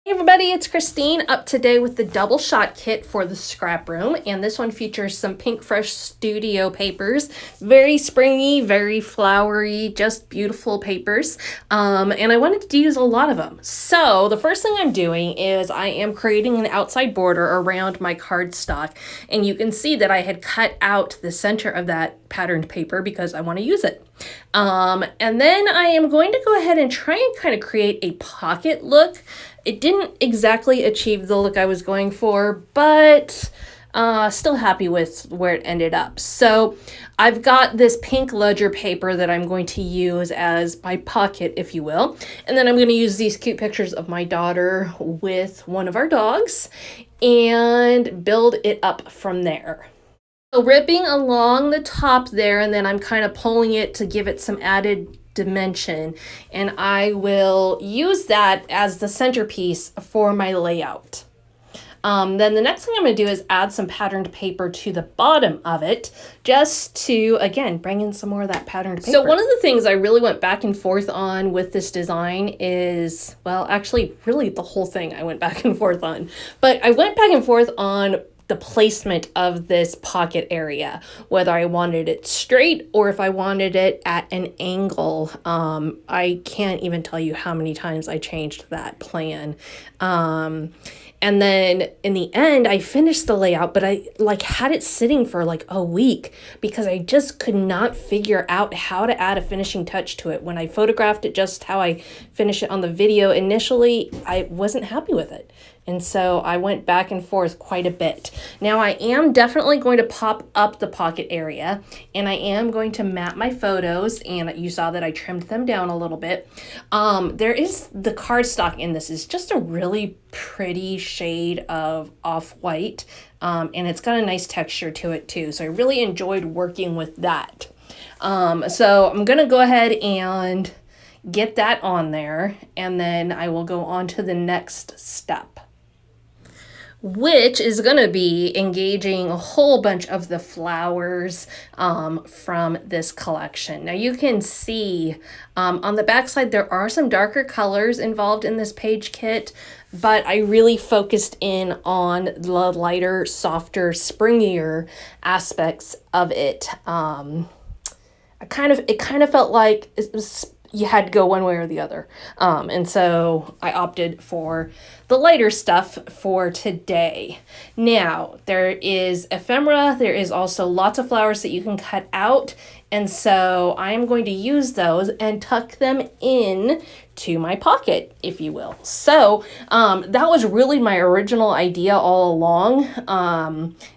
Hey everybody, it's Christine up today with the double shot kit for the scrap room, and this one features some PInkFresh studio papers. Very springy, very flowery, just beautiful papers. And I wanted to use a lot of them. So the first thing I'm doing is I am creating an outside border around my cardstock, and you can see that I had cut out the center of that patterned paper because I want to use it. And then I am going to go ahead and try and kind of create a pocket look. It didn't exactly achieve the look I was going for, but still happy with where it ended up. So I've got this pink ledger paper that I'm going to use as my pocket, if you will. And then I'm going to use these cute pictures of my daughter with one of our dogs and build it up from there. So ripping along the top there, and then I'm kind of pulling it to give it some added dimension, and I will use that as the centerpiece for my layout. Then the next thing I'm going to do is add some patterned paper to the bottom of it, just to, again, bring in some more of that patterned paper. So one of the things I really went back and forth on with this design is, well, actually, really the whole thing I went back and forth on. But I went back and forth on the placement of this pocket area, whether I wanted it straight or if I wanted it at an angle. I can't even tell you how many times I changed that plan. And then in the end, I finished the layout, but I had it sitting for like a week because I just could not figure out how to add a finishing touch to it. When I photographed it, just how I finished it on the video initially, I wasn't happy with it. And so I went back and forth quite a bit. Now I am definitely going to pop up the pocket area, and I am going to map my photos, and you saw that I trimmed them down a little bit. There is the cardstock in this is just a really pretty shade of off-white, and it's got a nice texture to it too. So I really enjoyed working with that. So I'm gonna go ahead and get that on there, and then I will go on to the next step, which is going to be engaging a whole bunch of the flowers from this collection. Now you can see on the back side there are some darker colors involved in this page kit, but I really focused in on the lighter, softer, springier aspects of it. It kind of felt like it was, you had to go one way or the other. And so I opted for the lighter stuff for today. Now, there is ephemera. There is also lots of flowers that you can cut out. And so I'm going to use those and tuck them in to my pocket, if you will. So that was really my original idea all along.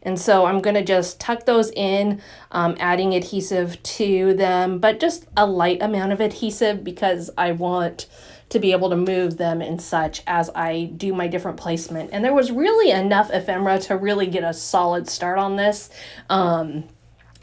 And so I'm going to just tuck those in, adding adhesive to them, but just a light amount of adhesive because I want to be able to move them and such as I do my different placement. And there was really enough ephemera to really get a solid start on this.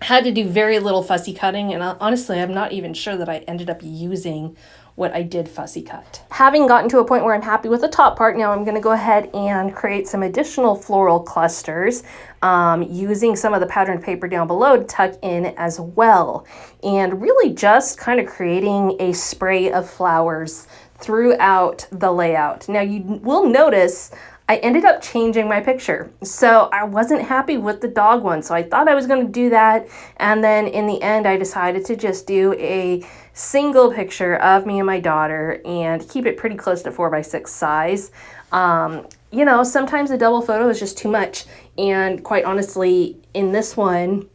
Had to do very little fussy cutting, and honestly, I'm not even sure that I ended up using what I did fussy cut. Having gotten to a point where I'm happy with the top part, now I'm going to go ahead and create some additional floral clusters using some of the patterned paper down below to tuck in as well. And really just kind of creating a spray of flowers throughout the layout. Now you will notice I ended up changing my picture. So I wasn't happy with the dog one. So I thought I was going to do that. And then in the end, I decided to just do a single picture of me and my daughter and keep it pretty close to 4x6 size. You know, sometimes a double photo is just too much. And quite honestly, in this one,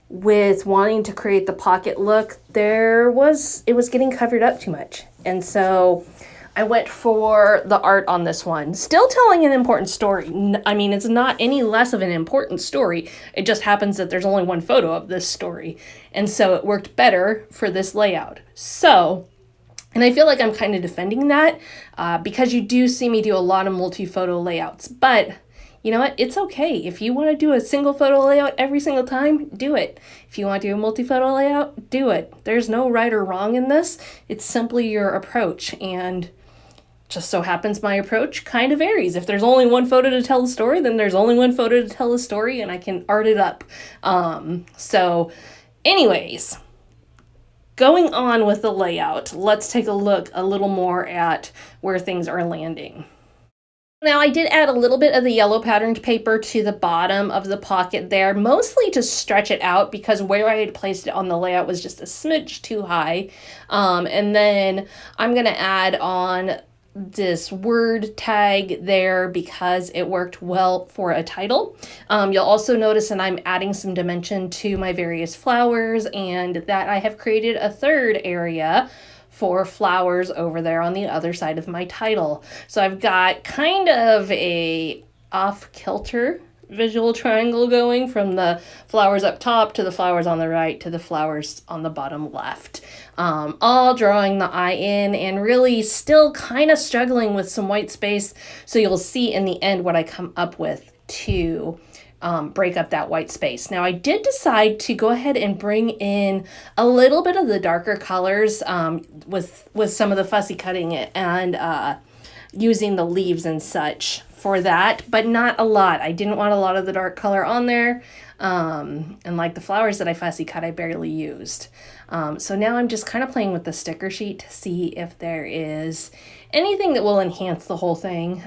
with wanting to create the pocket look, it was getting covered up too much. And so I went for the art on this one. Still telling an important story. I mean, it's not any less of an important story. It just happens that there's only one photo of this story. And so it worked better for this layout. So, and I feel like I'm kind of defending that because you do see me do a lot of multi-photo layouts. But you know what? It's okay. If you want to do a single photo layout every single time, do it. If you want to do a multi-photo layout, do it. There's no right or wrong in this. It's simply your approach. And just so happens my approach kind of varies. If there's only one photo to tell the story, then there's only one photo to tell the story, and I can art it up. So anyways, going on with the layout, let's take a look a little more at where things are landing. Now I did add a little bit of the yellow patterned paper to the bottom of the pocket there, mostly to stretch it out because where I had placed it on the layout was just a smidge too high. And then I'm gonna add on this word tag there because it worked well for a title. You'll also notice that I'm adding some dimension to my various flowers and that I have created a third area for flowers over there on the other side of my title. So I've got kind of a off-kilter visual triangle going from the flowers up top to the flowers on the right to the flowers on the bottom left. All drawing the eye in and really still kind of struggling with some white space. So you'll see in the end what I come up with to break up that white space. Now I did decide to go ahead and bring in a little bit of the darker colors with some of the fussy cutting it and using the leaves and such for that, but not a lot. I didn't want a lot of the dark color on there. And like the flowers that I fussy cut, I barely used. So now I'm just kind of playing with the sticker sheet to see if there is anything that will enhance the whole thing.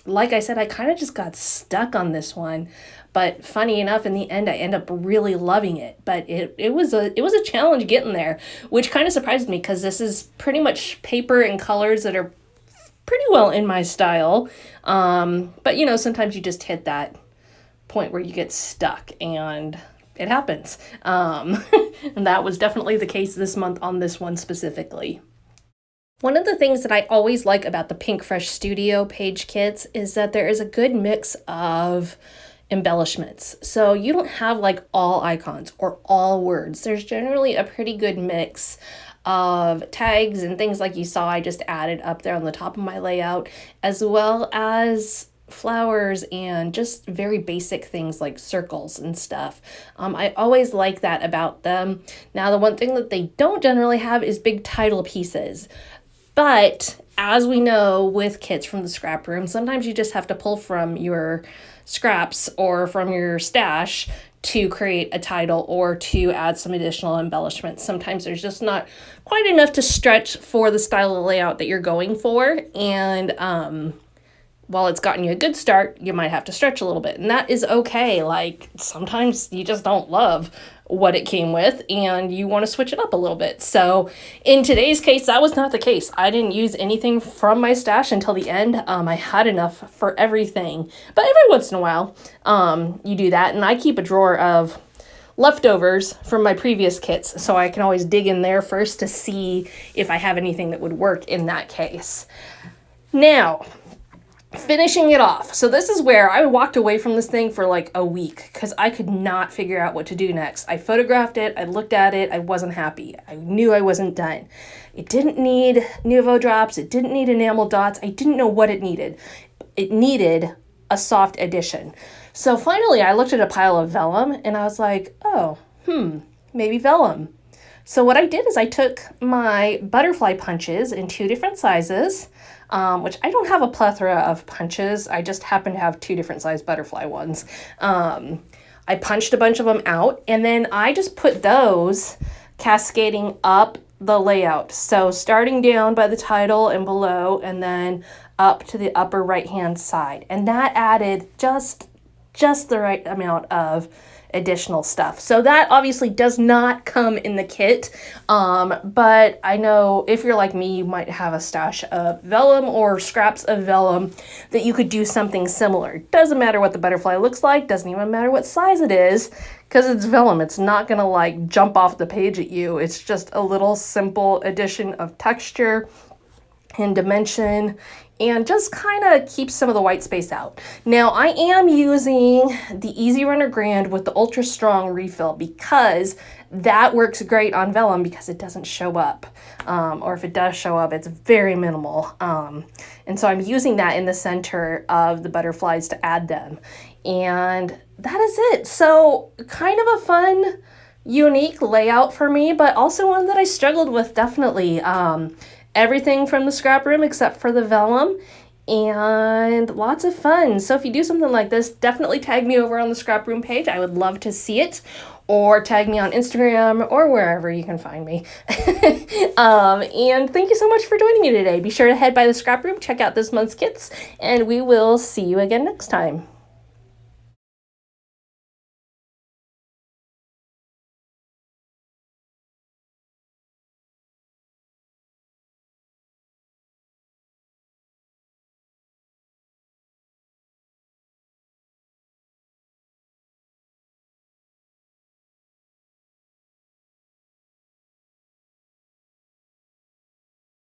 Like I said, I kind of just got stuck on this one, but funny enough, in the end, I end up really loving it. But it was a challenge getting there, which kind of surprised me because this is pretty much paper and colors that are pretty well in my style. But you know, sometimes you just hit that point where you get stuck and it happens. And that was definitely the case this month on this one specifically. One of the things that I always like about the PinkFresh Studio page kits is that there is a good mix of embellishments. So you don't have like all icons or all words. There's generally a pretty good mix of tags and things like you saw I just added up there on the top of my layout, as well as flowers and just very basic things like circles and stuff. I always like that about them. Now, the one thing that they don't generally have is big title pieces. But as we know with kits from the scrap room, sometimes you just have to pull from your scraps or from your stash to create a title or to add some additional embellishments. Sometimes there's just not quite enough to stretch for the style of layout that you're going for. And while it's gotten you a good start, you might have to stretch a little bit. And that is okay. Like sometimes you just don't love what it came with and you want to switch it up a little bit. So in today's case, that was not the case. I didn't use anything from my stash until the end. I had enough for everything, but every once in a while you do that. And I keep a drawer of leftovers from my previous kits, so I can always dig in there first to see if I have anything that would work in that case. Now, finishing it off. So this is where I walked away from this thing for like a week because I could not figure out what to do next. I photographed it, I looked at it, I wasn't happy. I knew I wasn't done. It didn't need Nuvo drops, it didn't need enamel dots, I didn't know what it needed. It needed a soft addition. So finally I looked at a pile of vellum and I was like, oh, maybe vellum. So what I did is I took my butterfly punches in 2 different sizes, which I don't have a plethora of punches. I just happen to have 2 different size butterfly ones. I punched a bunch of them out and then I just put those cascading up the layout. So starting down by the title and below and then up to the upper right hand side. And that added just the right amount of additional stuff. So that obviously does not come in the kit, but I know if you're like me, you might have a stash of vellum or scraps of vellum that you could do something similar. Doesn't matter what the butterfly looks like, doesn't even matter what size it is, because it's vellum. It's not gonna like jump off the page at you. It's just a little simple addition of texture and dimension and just kind of keeps some of the white space out. Now I am using the Easy Runner Grand with the Ultra Strong refill because that works great on vellum because it doesn't show up. Or if it does show up, it's very minimal. And so I'm using that in the center of the butterflies to add them. And that is it. So kind of a fun, unique layout for me, but also one that I struggled with definitely. Everything from the scrap room except for the vellum and lots of fun. So if you do something like this, definitely tag me over on the scrap room page. I would love to see it. or tag me on Instagram or wherever you can find me. And thank you so much for joining me today. Be sure to head by the scrap room, check out this month's kits, and we will see you again next time.